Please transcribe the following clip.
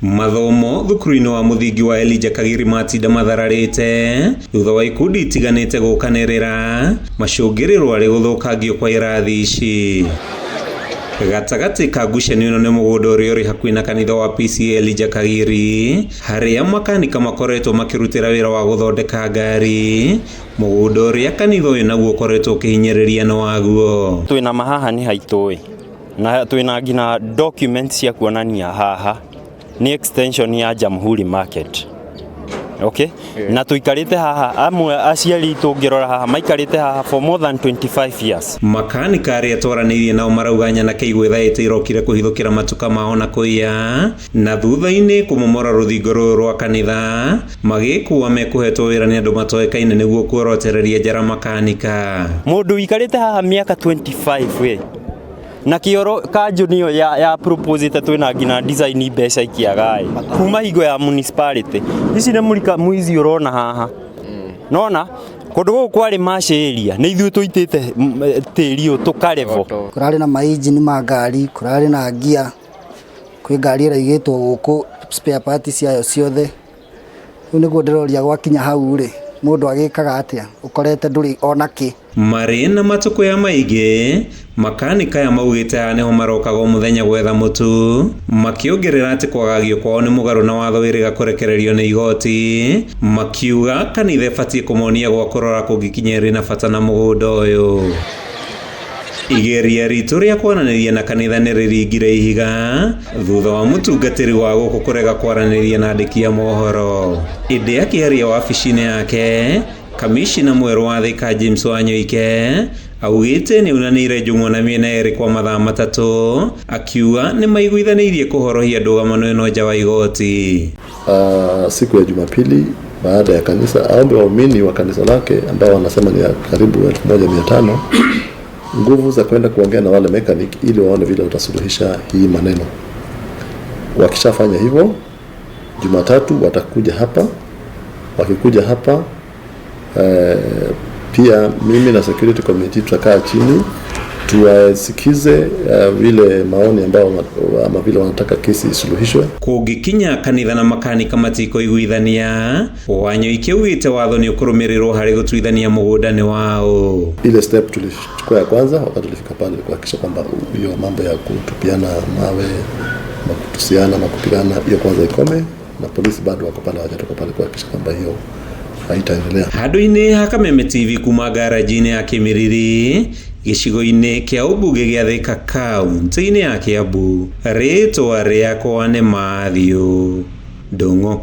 Mathomo thukuru-inĩ wa mũthingi wa Elijah Kagiri matinda mathararĩte thutha wa ikundi itiganĩte gũkanĩrĩra macũngĩrĩro arĩ gũthũkangio kwa irathi ici. Gatagatĩ ka ngucanio ĩno nĩ mũgũnda ũrĩa ũrĩ hakuhĩ na kanitha wa PCA Elijah Kagiri, harĩa makanika makoretwo makĩrutĩra wĩra wa gũthondeka ngari, mũgũnda ũrĩa kanitha ũyũ naguo ũkoretwo ũkĩhinyĩrĩria nĩ waguo. Twĩna mahaha nĩ haitũ na twĩna ngina documents cia kuonania haha ni extension ya Jamhuri Market. Okay? Yeah. Na tuikarite haha amwe aciari tungirora haha maikarite haha for more than 25 years. Makanika arĩa twaranĩirie nao marauganya na kĩigwetha irokire kũhithũkĩra matuka mao na kũiya, na thutha-inĩ kũmomora rũthingo rũrũ rwa kanitha magĩkuua mekũhetwo wĩra nĩ andũ matoĩkaine nĩguo kuorotereria njara makanika. Mũndũ wikarite haha miaka 25 na kioro kanjo niyo ya proposite twina ngina design mbeca ikiaga kuma higo ya municipality ici nĩ mũrika muizi urona haha nona kundu guku kwari masheria nĩ ithuĩ tuitĩte tĩri ũyũ tukarevo. Kurarĩ na maengine ma ngari, kurarĩ na gia, kwĩ ngari ĩraigĩtwo gũkũ spare parts ciayo ciothe. Rĩu nĩguo ndĩroria gwakinya hau rĩ mũndũ agĩkaga atĩa ukorete ndũrĩ ona kĩ. Marĩ na matukũ ya maingĩ makanika ya maugĩte aya nĩho marokaga mũthenya gwetha mũtu, makĩongerera atĩ kwagagio kwao nĩ mũgarũ na watho wĩrĩga kũrekererio nĩ igoti, makiuga kanitha ĩbatiĩ kũmonia gwa kũrora kũngĩkinya rĩ na bata na mũgũnda ũyũ. Igeria ritũ rĩa kwaranĩria na kanitha nĩ rĩringire ihiga thutha wa mũtungatĩri wa gũkũ kũrega kwaranĩria na andĩki a mohoro. Ĩndĩ akĩaria wabici-inĩ yake, kamishina mwerũ wa Thika James Wanyoike augĩte nĩ aunanĩire njũng'wa na mĩena ĩrĩ kwa mathaa matatũ, akiuga nĩ maiguithanĩirie kũhorohia ndũgamano ĩno nja wa igoti. Siku ya Jumapili baada ya kanisa aombe waumini wa kanisa lake ambao wanasema ni karibu 1500 nguvu za kwenda kuongea na wale mechanic ili waone vile utasuluhisha hii maneno. Wakishafanya hivyo, Jumatatu watakuja hapa. Wakikuja hapa pia mimi na security committee tutakaa chini tuwasikize vile maoni ambao ama vile wanataka kesi isuluhishwe. Kũngĩkinya kanitha na makanika matiko iguithania, Wanyoike ugĩte watho nĩ ũkũrũmĩrĩrwo harĩ gũtuithania mũgũnda-inĩ wao. Ile step tulichukua ya kwanza wakati tulifika pale kuhakikisha kwamba hiyo mambo ya kutupiana mawe, kutusiana na kupigana hiyo kwanza ikome, na polisi bado wako pale hawajatoka pale kuhakikisha kwamba hiyo haitaendelea. Handũ-inĩ ha Kameme TV kuma garaji-inĩ ya Kĩmiriri, gĩcigo-inĩ kĩa ũmbunge gĩa Thika kaunti-inĩ ya Kiambu, rĩtwa rĩakwa nĩ Matthew Ndung'u.